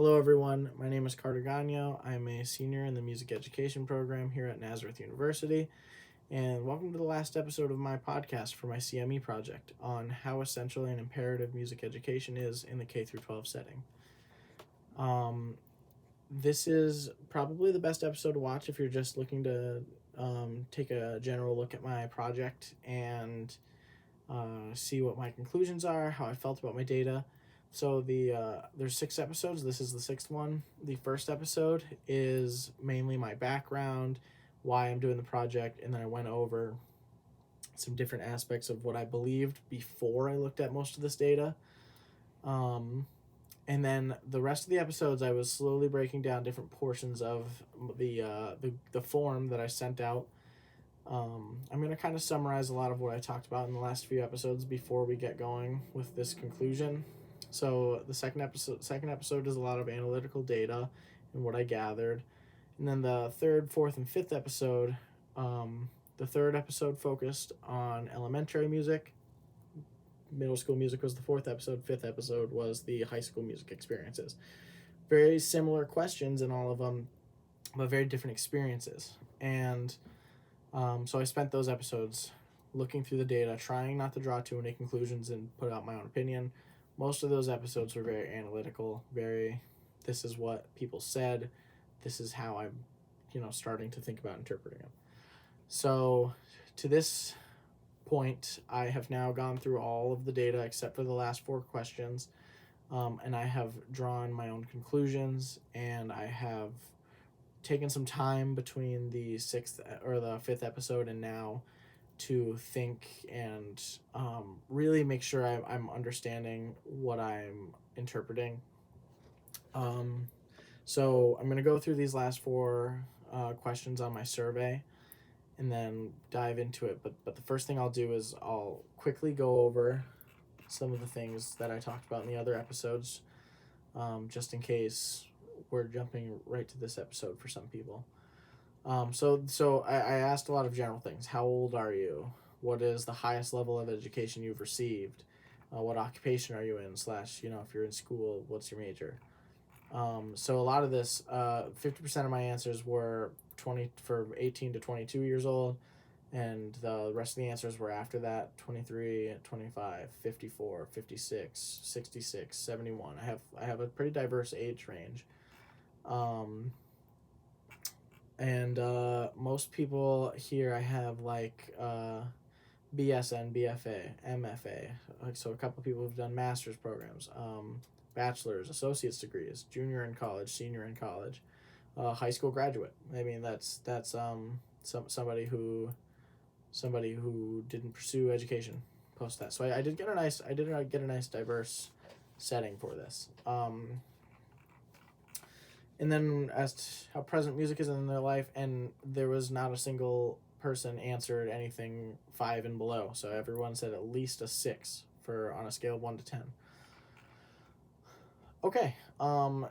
Hello, everyone. My name is Carter Gagno. I'm a senior in the music education program here at Nazareth University, and welcome to the last episode of my podcast for my CME project on how essential and imperative music education is in the K through 12 setting. This is probably the best episode to watch if you're just looking to take a general look at my project and see what my conclusions are, how I felt about my data. So there's 6 episodes. This is the sixth one. The first episode is mainly my background, why I'm doing the project, and then I went over some different aspects of what I believed before I looked at most of this data. And then the rest of the episodes, I was slowly breaking down different portions of the form that I sent out. I'm going to kind of summarize a lot of what I talked about in the last few episodes before we get going with this conclusion. So the second episode is a lot of analytical data and what I gathered, and then the third, fourth, and fifth episode. The third episode focused on elementary music. Middle school music was the fourth episode. Fifth episode was the high school music experiences. Very similar questions in all of them, but very different experiences. And so I spent those episodes looking through the data, trying not to draw too many conclusions and put out my own opinion. Most of those episodes were very analytical, this is what people said, this is how I'm, starting to think about interpreting them. So to this point, I have now gone through all of the data except for the last 4 questions, and I have drawn my own conclusions, and I have taken some time between the 6th or the 5th episode and now to think and really make sure I'm understanding what I'm interpreting. So I'm going to go through these last 4 questions on my survey and then dive into it. But the first thing I'll do is I'll quickly go over some of the things that I talked about in the other episodes, just in case we're jumping right to this episode for some people. So I asked a lot of general things. How old are you? What is the highest level of education you've received? What occupation are you in? / if you're in school, what's your major? So a lot of this, 50% of my answers were 18 to 22 years old, and the rest of the answers were after that: 23, 25, 54, 56, 66, 71. I have a pretty diverse age range. And most people here I have BSN, BFA, MFA. So a couple of people have done master's programs, bachelor's, associate's degrees, junior in college, senior in college, high school graduate. I mean, that's somebody who didn't pursue education post that. So I did get a nice diverse setting for this. And then asked how present music is in their life, and there was not a single person answered anything 5 and below. So everyone said at least a 6 on a scale of 1 to 10. Okay.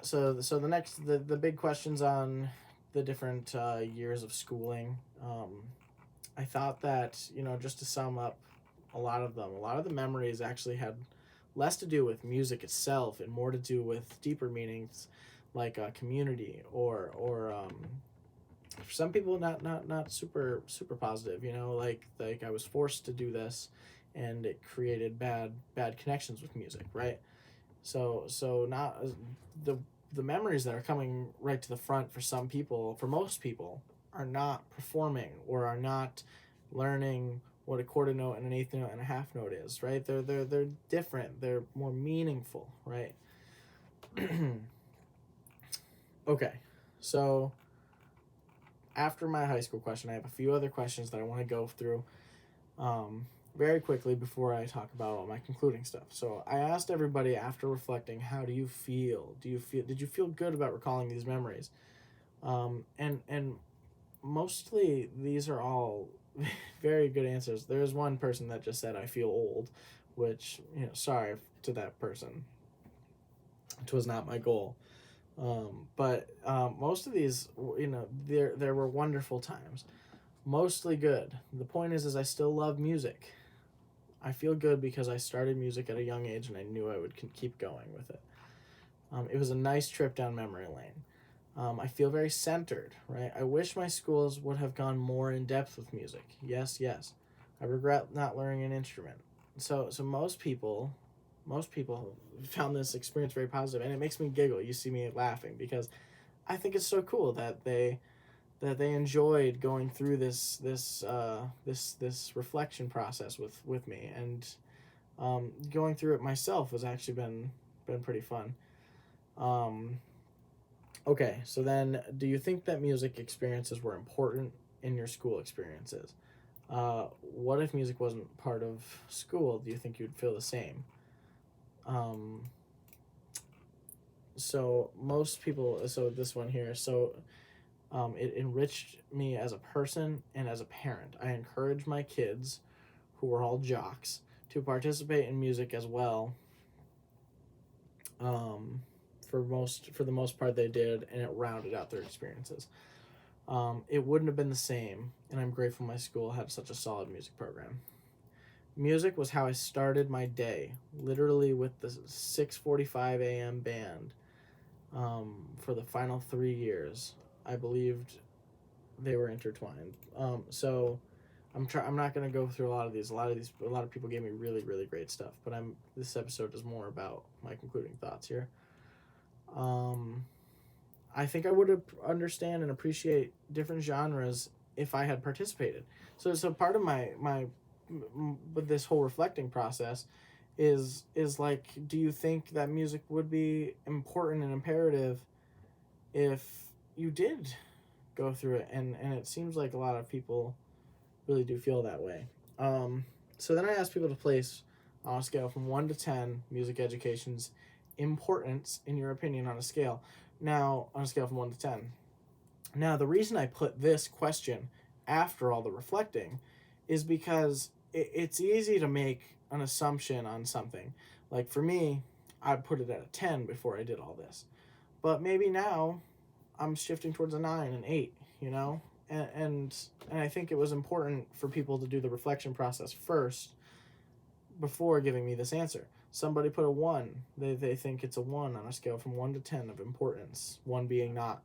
So the big questions on the different years of schooling. I thought that, just to sum up a lot of the memories actually had less to do with music itself and more to do with deeper meanings, like community or for some people not super positive, like I was forced to do this and it created bad connections with music, right? So not the memories that are coming right to the front for most people are not performing or are not learning what a quarter note and an eighth note and a half note is, right? They're different, they're more meaningful, right? Okay, so after my high school question, I have a few other questions that I want to go through very quickly before I talk about all my concluding stuff. So I asked everybody, after reflecting, how do you feel? Did you feel good about recalling these memories? And mostly these are all very good answers. There's one person that just said, I feel old, which, sorry to that person. It was not my goal. But most of these, there were wonderful times, mostly good. The point is I still love music. I feel good because I started music at a young age and I knew I would keep going with it. It was a nice trip down memory lane. I feel very centered, right? I wish my schools would have gone more in depth with music. Yes, yes. I regret not learning an instrument. So most people found this experience very positive, and it makes me giggle. You see me laughing because I think it's so cool that they enjoyed going through this reflection process with me, and going through it myself has actually been pretty fun. Um, okay, so then, do you think that music experiences were important in your school experiences? What if music wasn't part of school? Do you think you'd feel the same? Um, so most people, so this one here, so it enriched me as a person and as a parent. I encouraged my kids, who were all jocks, to participate in music as well. Um, for the most part, they did, and it rounded out their experiences. It wouldn't have been the same, and I'm grateful my school had such a solid music program. Music was how I started my day, literally with the 6:45 a.m. band. For the final 3 years, I believed they were intertwined. So I'm not gonna go through a lot of these. A lot of people gave me really really great stuff, but this episode is more about my concluding thoughts here. Um, I think I would understand and appreciate different genres if I had participated. So part of my with this whole reflecting process is like, do you think that music would be important and imperative if you did go through it? And it seems like a lot of people really do feel that way. So then I asked people to place on a scale from 1 to 10 music education's importance in your opinion on a scale. Now, on a scale from 1 to 10. Now, the reason I put this question after all the reflecting is because it's easy to make an assumption on something. Like for me, I'd put it at a 10 before I did all this. But maybe now I'm shifting towards a 9, an 8, you know? And I think it was important for people to do the reflection process first before giving me this answer. Somebody put a 1. They think it's a 1 on a scale from 1 to 10 of importance. 1 being not,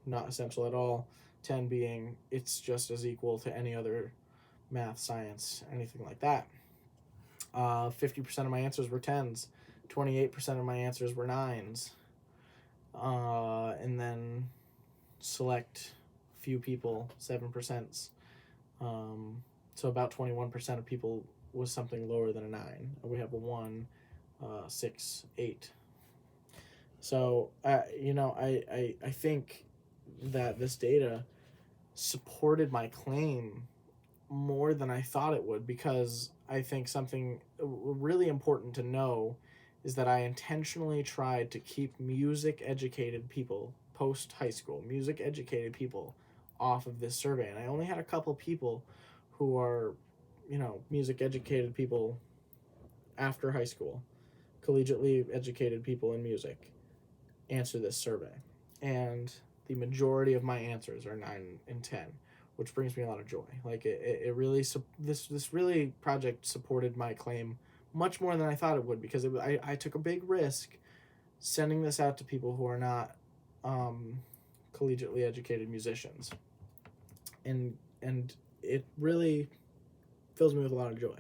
not essential at all. 10 being it's just as equal to any other math, science, anything like that. 50% of my answers were 10s. 28% of my answers were 9s. And then select few people, 7%. So about 21% of people was something lower than a 9. We have a 1, 6, 8. So, I think that this data supported my claim more than I thought it would, because I think something really important to know is that I intentionally tried to keep music-educated people, post-high school, music-educated people off of this survey. And I only had a couple people who are, music-educated people after high school, collegiately educated people in music, answer this survey. And the majority of my answers are 9 and 10, which brings me a lot of joy. Like it really, this really project supported my claim much more than I thought it would, because I took a big risk sending this out to people who are not collegiately educated musicians, and it really fills me with a lot of joy.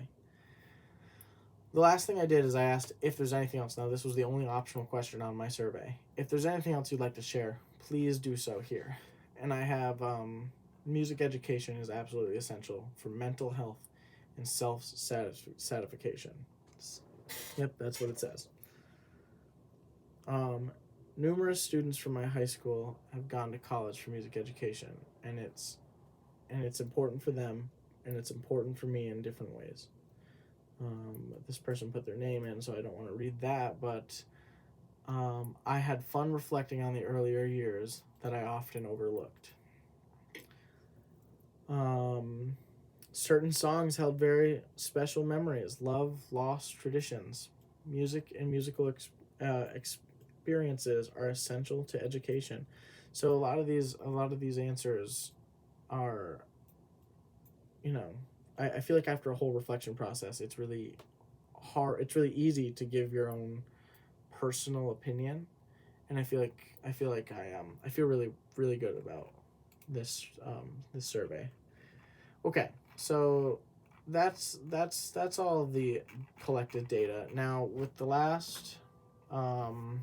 The last thing I did is I asked if there's anything else. Now, this was the only optional question on my survey. If there's anything else you'd like to share, please do so here. And I have music education is absolutely essential for mental health and self-satisfaction. Yep, that's what it says. Numerous students from my high school have gone to college for music education, and it's important for them, and it's important for me in different ways. This person put their name in, so I don't want to read that, but I had fun reflecting on the earlier years that I often overlooked. Certain songs held very special memories, love, lost traditions. Music and musical experiences are essential to education. So a lot of these answers are, I feel like after a whole reflection process, it's really hard. It's really easy to give your own personal opinion, and I feel like I feel really good about this survey. Okay, so that's all of the collected data. Now with the last 5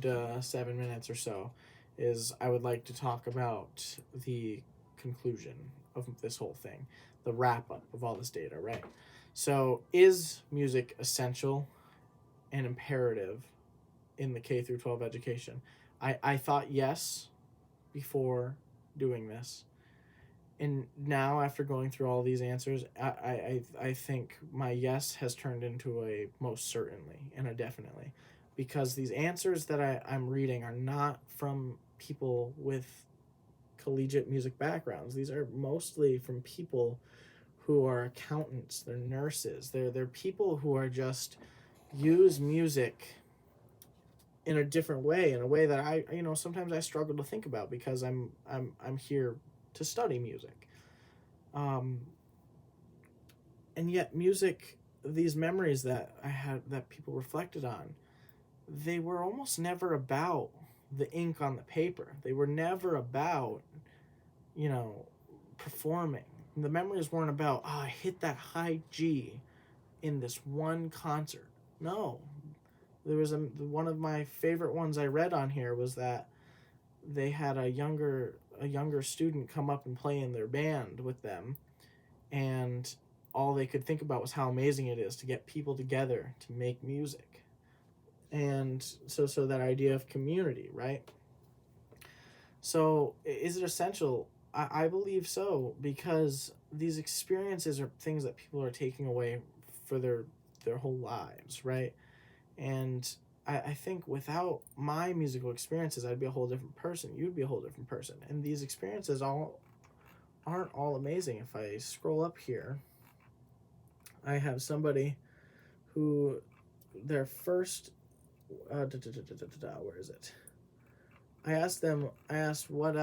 to 7 minutes or so, is I would like to talk about the conclusion of this whole thing, the wrap up of all this data, right? So is music essential and imperative in the K through 12 education? I thought yes before doing this. And now, after going through all these answers, I think my yes has turned into a most certainly and a definitely, because these answers that I'm reading are not from people with collegiate music backgrounds. These are mostly from people who are accountants, they're nurses, they're people who are just use music in a different way, in a way that I sometimes I struggle to think about because I'm here to study music. And yet music, these memories that I had that people reflected on, they were almost never about the ink on the paper. They were never about, performing. The memories weren't about, I hit that high G in this one concert. No. There was one of my favorite ones I read on here was that they had a younger student come up and play in their band with them, and all they could think about was how amazing it is to get people together to make music. And so that idea of community, right? So is it essential? I believe so, because these experiences are things that people are taking away for their whole lives, right? And I think without my musical experiences, I'd be a whole different person. You'd be a whole different person. And these experiences aren't all amazing. If I scroll up here, I have somebody who their first where is it? I asked what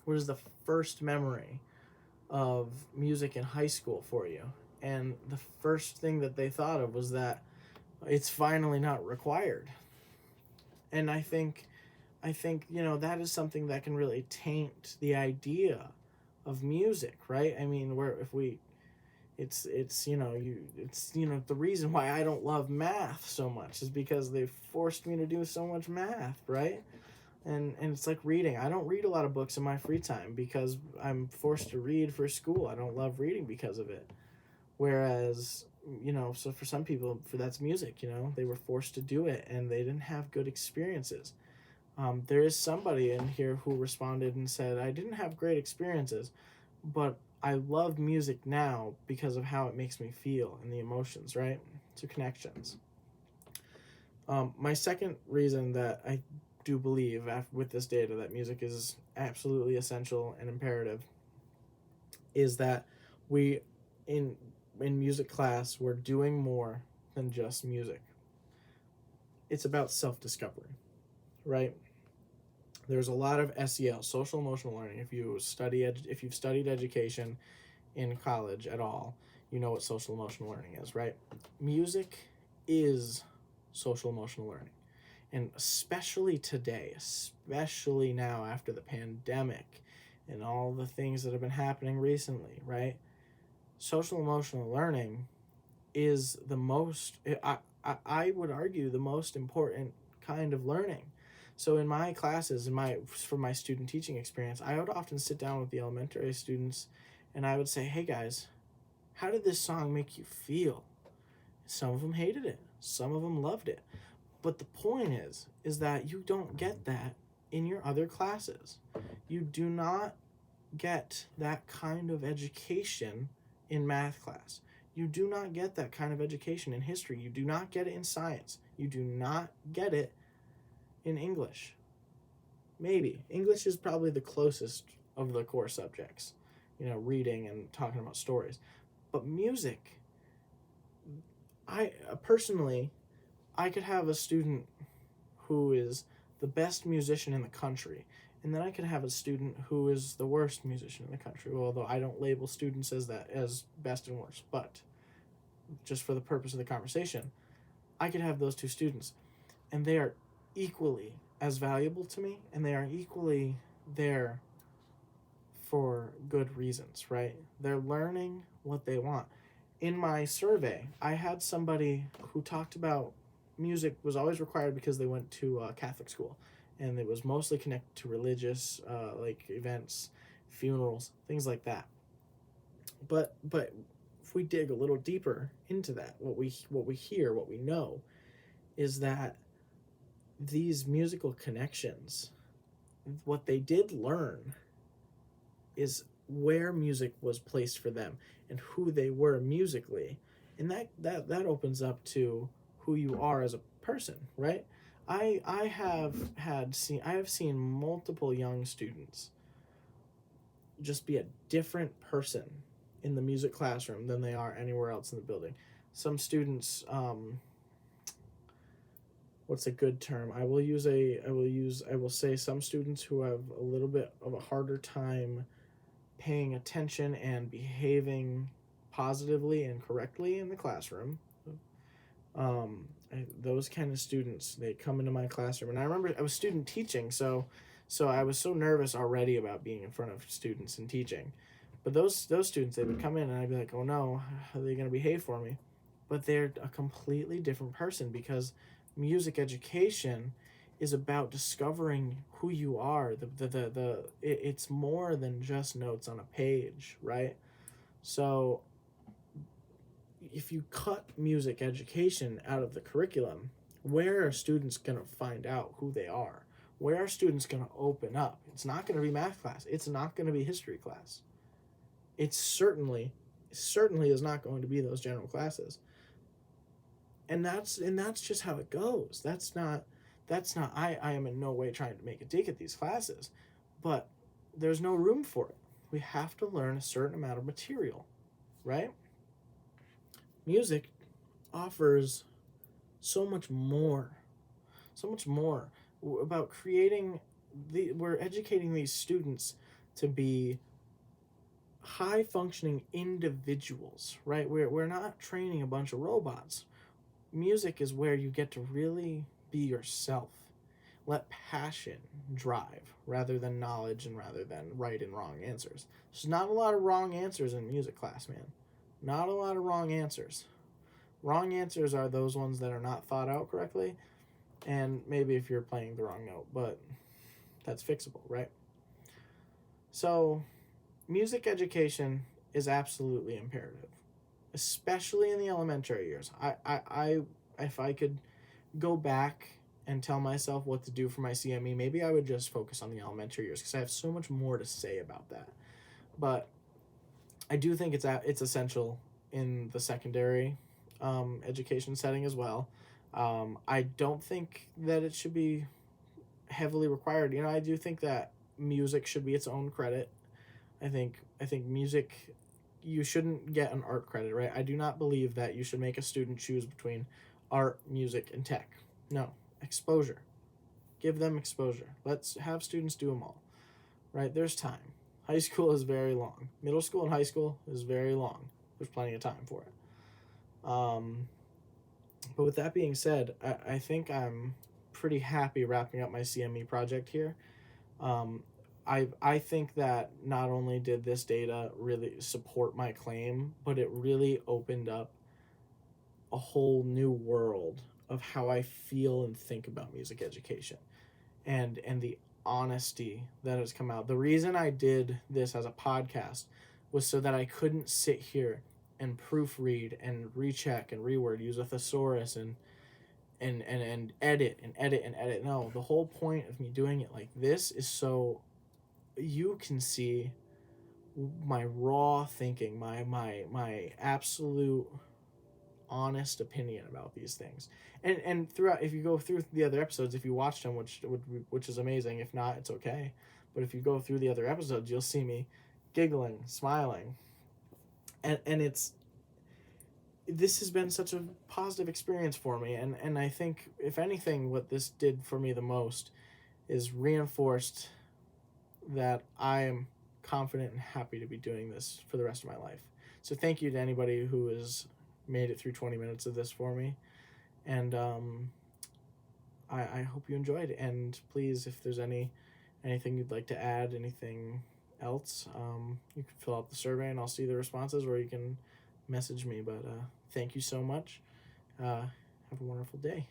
is the first memory of music in high school for you? And the first thing that they thought of was that it's finally not required. And I think that is something that can really taint the idea of music, right? I mean, it's the reason why I don't love math so much is because they forced me to do so much math, right? And it's like reading. I don't read a lot of books in my free time because I'm forced to read for school. I don't love reading because of it. Whereas, so for some people, that's music, they were forced to do it and they didn't have good experiences. There is somebody in here who responded and said, I didn't have great experiences, but I love music now because of how it makes me feel and the emotions, right? So connections. My second reason that I do believe with this data that music is absolutely essential and imperative is that we in music class we're doing more than just music. It's about self-discovery, right? There's a lot of SEL, social emotional learning. If you've studied education in college at all, you know what social emotional learning is, right? Music is social emotional learning. And especially today, especially now after the pandemic and all the things that have been happening recently, right? Social emotional learning is the most, I would argue, the most important kind of learning. So in my classes, from my student teaching experience, I would often sit down with the elementary students and I would say, hey guys, how did this song make you feel? Some of them hated it. Some of them loved it. But the point is that you don't get that in your other classes. You do not get that kind of education in math class. You do not get that kind of education in history. You do not get it in science. You do not get it in English. Maybe. English is probably the closest of the core subjects, reading and talking about stories. But music, I could have a student who is the best musician in the country, and then I could have a student who is the worst musician in the country, although I don't label students as best and worst, but just for the purpose of the conversation, I could have those two students, and they are equally as valuable to me, and they are equally there for good reasons, right? They're learning what they want. In my survey, I had somebody who talked about music was always required because they went to Catholic school, and it was mostly connected to religious like events, funerals, things like that. But if we dig a little deeper into that, what we hear, what we know, is that these musical connections, what they did learn is where music was placed for them and who they were musically, and that opens up to who you are as a person, right? I have seen multiple young students just be a different person in the music classroom than they are anywhere else in the building. Some students, what's a good term? I will say some students who have a little bit of a harder time paying attention and behaving positively and correctly in the classroom. Those kind of students, they come into my classroom, and I remember I was student teaching, so I was so nervous already about being in front of students and teaching. But those students, they would come in, and I'd be like, oh no, how are they going to behave for me? But they're a completely different person, because music education is about discovering who you are. It's more than just notes on a page, right? So if you cut music education out of the curriculum, where are students going to find out who they are? Where are students going to open up? It's not going to be math class. It's not going to be history class. It certainly is not going to be those general classes. And that's just how it goes. That's not I am in no way trying to make a dig at these classes, but there's no room for it. We have to learn a certain amount of material, right? Music offers so much more about creating we're educating these students to be high functioning individuals, right? We're not training a bunch of robots. Music is where you get to really be yourself. Let passion drive rather than knowledge and rather than right and wrong answers. There's not a lot of wrong answers in music class, man. Not a lot of wrong answers. Wrong answers are those ones that are not thought out correctly, and maybe if you're playing the wrong note, but that's fixable, right? So, music education is absolutely imperative, especially in the elementary years. I if I could go back and tell myself what to do for my CME, maybe I would just focus on the elementary years, because I have so much more to say about that. But I do think it's essential in the secondary education setting as well. I don't think that it should be heavily required. I do think that music should be its own credit. I think music, you shouldn't get an art credit, right? I do not believe that you should make a student choose between art, music, and tech. No, exposure. Give them exposure. Let's have students do them all, right? There's time. High school is very long. Middle school and high school is very long. There's plenty of time for it. But with that being said, I think I'm pretty happy wrapping up my CME project here. I think that not only did this data really support my claim, but it really opened up a whole new world of how I feel and think about music education, and the honesty that has come out. The reason I did this as a podcast was so that I couldn't sit here and proofread and recheck and reword, use a thesaurus and edit and edit and edit. No, the whole point of me doing it like this is so you can see my raw thinking, my absolute honest opinion about these things. And throughout, if you go through the other episodes, if you watch them, which is amazing. If not, it's okay. But if you go through the other episodes, you'll see me giggling, smiling, and this has been such a positive experience for me. And I think, if anything, what this did for me the most is reinforced that I am confident and happy to be doing this for the rest of my life. So thank you to anybody who has made it through 20 minutes of this for me. And I hope you enjoyed. And please, if there's anything you'd like to add, anything else, you can fill out the survey and I'll see the responses, or you can message me. But thank you so much. Have a wonderful day.